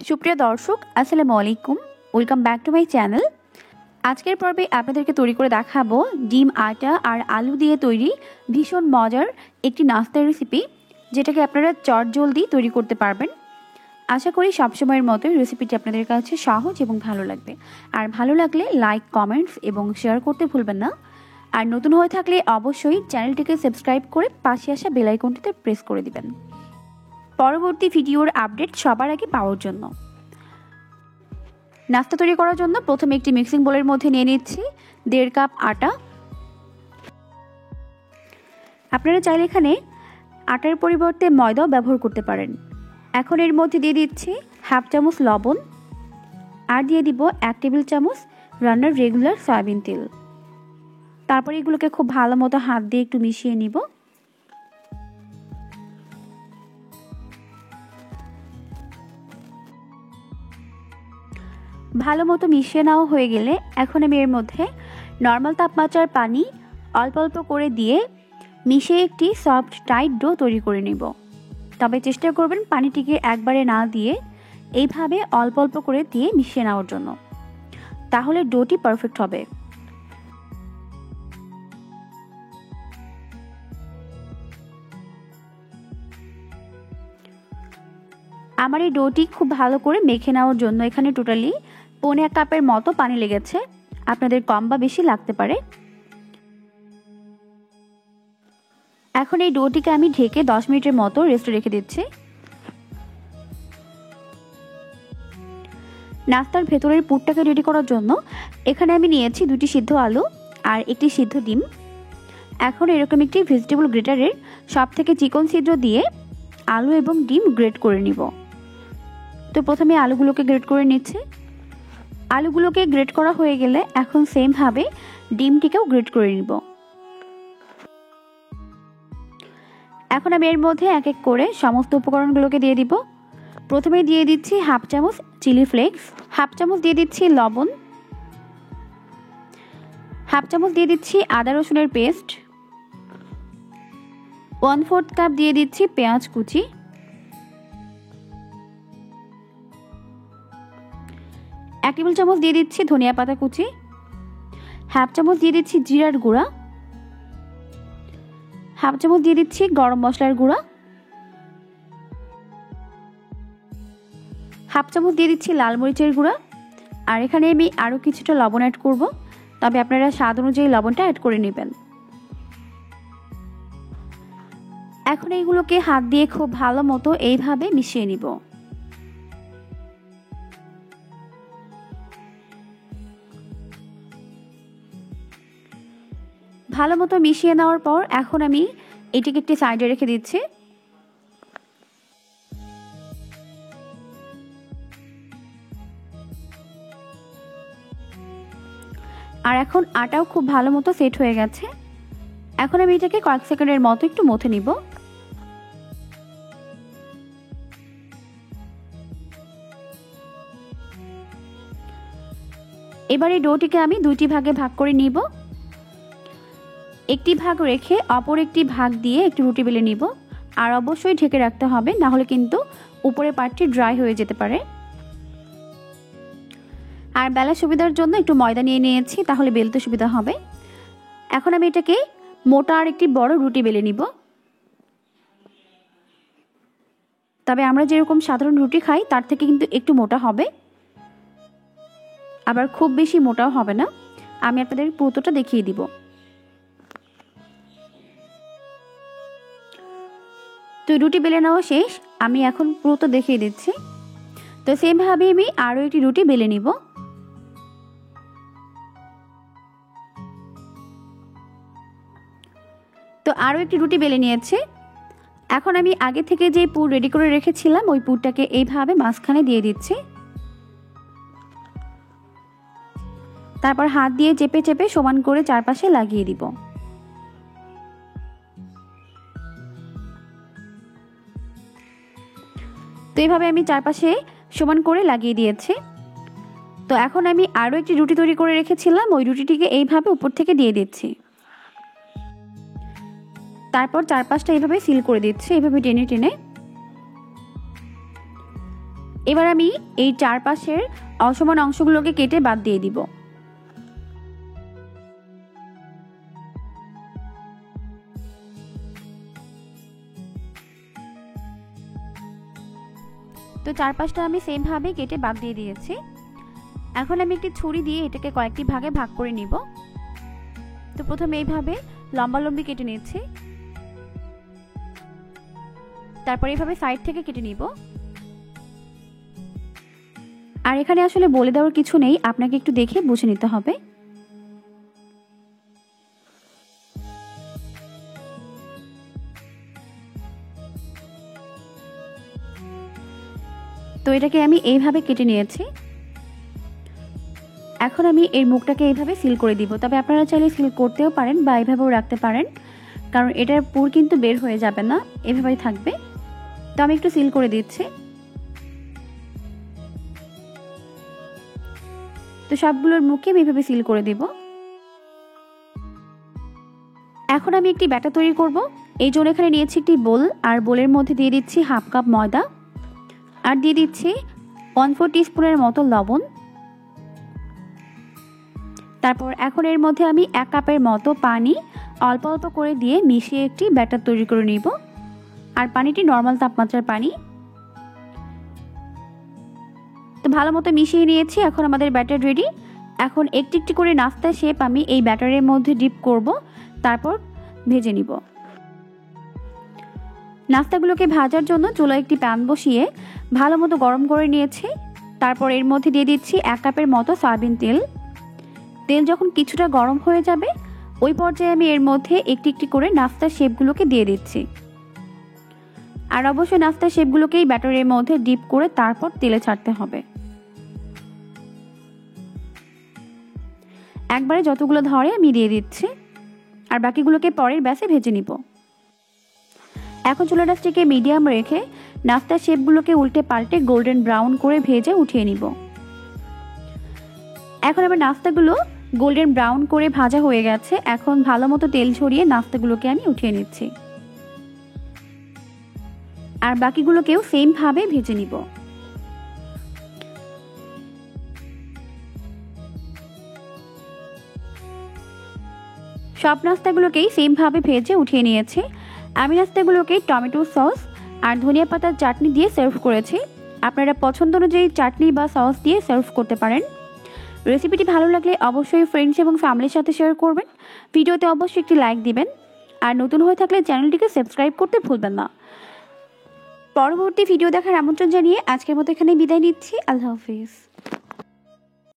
সুপ্রিয় দর্শক, আসসালামু আলাইকুম। Welcome back to my channel. আজকের পর্বে আপনাদেরকে তৈরি করে দেখাবো ডিম, আটা আর আলু দিয়ে তৈরি ভীষণ মজার একটি নাস্তার রেসিপি, যেটাকে আপনারা চটজলদি তৈরি করতে পারবেন। আশা করি সবসময়ের মতোই রেসিপিটি আপনাদের কাছে সহজ এবং ভালো লাগবে। আর ভালো লাগলে লাইক, কমেন্টস এবং শেয়ার করতে ভুলবেন না। আর নতুন হয়ে থাকলে অবশ্যই চ্যানেলটিকে সাবস্ক্রাইব করে পাশে আসা বেল আইকনটিতে প্রেস করে দিবেন পরবর্তী ভিডিওর আপডেট সবার আগে পাওয়ার জন্য। নাস্তা তৈরি করার জন্য প্রথমে একটি মিক্সিং বোলের মধ্যে নিয়ে নিচ্ছি 1.5 কাপ আটা। আপনারা চাইলে এখানে আটার পরিবর্তে ময়দাও ব্যবহার করতে পারেন। এখন এর মধ্যে দিয়ে দিচ্ছি 1/2 চামচ লবণ আর দিয়ে দিব 1 টেবিল চামচ রান্নার রেগুলার সয়াবিন তেল। তারপর এগুলোকে খুব ভালো মতো হাত দিয়ে একটু মিশিয়ে নিব। ভালো মতো মিশিয়ে নেওয়া হয়ে গেলে এখন আমি এর মধ্যে নর্মাল তাপমাত্রার পানি অল্প অল্প করে দিয়ে মিশিয়ে একটি সফট টাইট ডো তৈরি করে নেব। তবে চেষ্টা করবেন পানিটিকে একবারে না দিয়ে এইভাবে অল্প অল্প করে দিয়ে মিশিয়ে নেওয়ার জন্য, তাহলে ডোটি পারফেক্ট হবে। আমার এই ডোটি খুব ভালো করে মেখে নেওয়ার জন্য এখানে টোটালি 1.25 কাপের মতো পানি লেগেছে। আপনাদের কম বা বেশি লাগতে পারে। এখন এই ডোটিকে আমি ঢেকে 10 মিনিটের মতো রেস্টে রেখে দিচ্ছি। নাস্তার ভেতরের পুরটাকে রেডি করার জন্য এখানে আমি নিয়েছি 2টি সিদ্ধ আলু আর একটি সিদ্ধ ডিম। এখন এরকম একটি ভেজিটেবল গ্রেটারের সবথেকে চিকন ছিদ্র দিয়ে আলু এবং ডিম গ্রেট করে নিব। তো প্রথমে আলুগুলোকে গ্রেট করে নিচ্ছি। আলুগুলোকে গ্রেট করা হয়ে গেলে এখন সেম ভাবে ডিমটিকেও গ্রেট করে নিব। এখন আমি এর মধ্যে এক এক করে সমস্ত উপকরণগুলোকে দিয়ে দিব। প্রথমে দিয়ে দিচ্ছি 1/2 চামচ চিলি ফ্লেক্স, 1/2 চামচ দিয়ে দিচ্ছি লবণ, 1/2 চামচ দিয়ে দিচ্ছি আদা রসুনের পেস্ট, 1/4 কাপ দিয়ে দিচ্ছি পেঁয়াজ কুচি, 1 টেবিল চামচ দিয়ে দিচ্ছি ধনিয়া পাতা কুচি, 1/2 চামচ দিয়ে দিচ্ছি জিরার গুঁড়া, 1/2 চামচ দিয়ে দিচ্ছি গরম মশলার গুঁড়া, 1/2 চামচ দিয়ে দিচ্ছি লাল মরিচের গুঁড়া। আর এখানে আমি আরও কিছুটা লবণ অ্যাড করব, তবে আপনারা স্বাদ অনুযায়ী লবণটা অ্যাড করে নেবেন। এখন এইগুলোকে হাত দিয়ে খুব ভালো মতো এইভাবে মিশিয়ে নিব। ভালো মতো মিশিয়ে নেওয়ার পর এখন আমি এটিকে একটি সাইডে রেখে দিচ্ছি। আর এখন আটাও খুব ভালো মতো সেট হয়ে গেছে। এখন আমি এটাকে কয়েক সেকেন্ডের মতো একটু মথে নিব। এবার এই ডোটিকে আমি 2টি ভাগে ভাগ করে নিব। একটি ভাগ রেখে অপর একটি ভাগ দিয়ে একটু রুটি বেলে নিব। আর অবশ্যই ঢেকে রাখতে হবে, না হলে কিন্তু উপরের পার্টটি ড্রাই হয়ে যেতে পারে। আর বেলার সুবিধার জন্য একটু ময়দা নিয়ে নিয়েছি, তাহলে বেলতে সুবিধা হবে। এখন আমি এটাকে মোটা আর একটি বড় রুটি বেলে নিব। তবে আমরা যেরকম সাধারণ রুটি খাই তার থেকে কিন্তু একটু মোটা হবে, আবার খুব বেশি মোটাও হবে না। আমি আপনাদের পুরোটা দেখিয়ে দিব। তো রুটি বেলে নেওয়া শেষ, আমি এখন পুরোটা দেখিয়ে দিচ্ছি। তো সেম ভাবে আমি আরও একটি রুটি বেলে নিব। তো আরও একটি রুটি বেলে নিয়েছি। এখন আমি আগে থেকে যে পুর রেডি করে রেখেছিলাম ওই পুরটাকে এইভাবে মাঝখানে দিয়ে দিচ্ছি। তারপর হাত দিয়ে চেপে চেপে সমান করে চারপাশে লাগিয়ে দিব। তো এইভাবে আমি চারপাশে সমান করে লাগিয়ে দিয়েছি। তো এখন আমি আরও একটি রুটি তৈরি করে রেখেছিলাম, ওই রুটিটিকে এইভাবে উপর থেকে দিয়ে দিচ্ছি। তারপর চারপাশটা এইভাবে সিল করে দিচ্ছি, এইভাবে টেনে টেনে। এবার আমি এই চারপাশের অসমান অংশগুলোকে কেটে বাদ দিয়ে দিব। তো চারপাশটা আমি সেমভাবে কেটে বাদ দিয়ে দিয়েছি। এখন আমি একটি ছুরি দিয়ে এটাকে কয়েকটি ভাগে ভাগ করে নিব। তো প্রথমে এইভাবে লম্বালম্বি কেটে নিচ্ছি, তারপর এইভাবে সাইড থেকে কেটে নিব। আর এখানে আসলে বলে দেওয়ার কিছু নেই, আপনাকে একটু দেখে বুঝে নিতে হবে। তো এটাকে আমি এইভাবে কেটে নিয়েছি। এখন আমি এর মুখটাকে এইভাবে সিল করে দিব। তবে আপনারা চাইলে সিল করতেও পারেন বা এইভাবেও রাখতে পারেন, কারণ এটার পুর কিন্তু বের হয়ে যাবে না, এভাবেই থাকবে। তো আমি একটু সিল করে দিচ্ছি। তো সবগুলোর মুখে আমি এইভাবে সিল করে দিব। এখন আমি একটি ব্যাটার তৈরি করব। এই জন্য এখানে নিয়েছি একটি বোল, আর বোলের মধ্যে দিয়ে দিচ্ছি হাফ কাপ ময়দা, আর দিয়ে দিচ্ছি 1/4 টিস্পুনের মতো লবণ। তারপর এখন এর মধ্যে আমি 1 কাপের মতো পানি অল্প অল্প করে দিয়ে মিশিয়ে একটি ব্যাটার তৈরি করে নিব। আর পানিটি নর্মাল তাপমাত্রার পানি। তো ভালো মতো মিশিয়ে নিয়েছি। এখন আমাদের ব্যাটার রেডি। এখন একটি একটি করে নাস্তার শেপ আমি এই ব্যাটারের মধ্যে ডিপ করব, তারপর ভেজে নিব। নাস্তাগুলোকে ভাজার জন্য চুলায় একটি প্যান বসিয়ে ভালো মতো গরম করে নিয়েছি। তারপর এর মধ্যে দিয়ে দিচ্ছি 1 কাপের মতো সয়াবিন তেল। তেল যখন কিছুটা গরম হয়ে যাবে, ওই পর্যায়ে আমি এর মধ্যে একটি একটি করে নাস্তার শেপগুলোকে দিয়ে দিচ্ছি। আর অবশ্যই নাস্তার শেপগুলোকেই ব্যাটারের মধ্যে ডিপ করে তারপর তেলে ছাড়তে হবে। একবারে যতগুলো ধরে আমি দিয়ে দিচ্ছি, আর বাকিগুলোকে পরের ব্যাচে ভেজে নিব। এখন চুলার আঁচটাকে মিডিয়াম রেখে নাস্তার শেপগুলোকে উল্টে পাল্টে গোল্ডেন ব্রাউন করে ভেজে উঠিয়ে নিব। এখন আমার নাস্তাগুলো গোল্ডেন ব্রাউন করে ভাজা হয়ে গেছে। এখন ভালো মতো তেল ছড়িয়ে নাস্তাগুলোকে আমি উঠিয়ে নিচ্ছি, আর বাকিগুলোকেও সেম ভাবে ভেজে নিব। সব নাস্তাগুলোকেই সেম ভাবে ভেজে উঠিয়ে নিয়েছি। আমি নাস্তাগুলোকে টমেটো সস আর ধনিয়া পাতার চাটনি দিয়ে সার্ভ করেছি। আপনারা পছন্দ অনুযায়ী চাটনি বা সস দিয়ে সার্ভ করতে পারেন। রেসিপিটি ভালো লাগলে অবশ্যই ফ্রেন্ডস এবং ফ্যামিলির সাথে শেয়ার করবেন। ভিডিওতে অবশ্যই একটি লাইক দিবেন, আর নতুন হয়ে থাকলে চ্যানেলটিকে সাবস্ক্রাইব করতে ভুলবেন না। পরবর্তী ভিডিও দেখার আমন্ত্রণ জানিয়ে আজকের মতো এখানে বিদায় নিচ্ছি। আল্লাহ হাফিজ।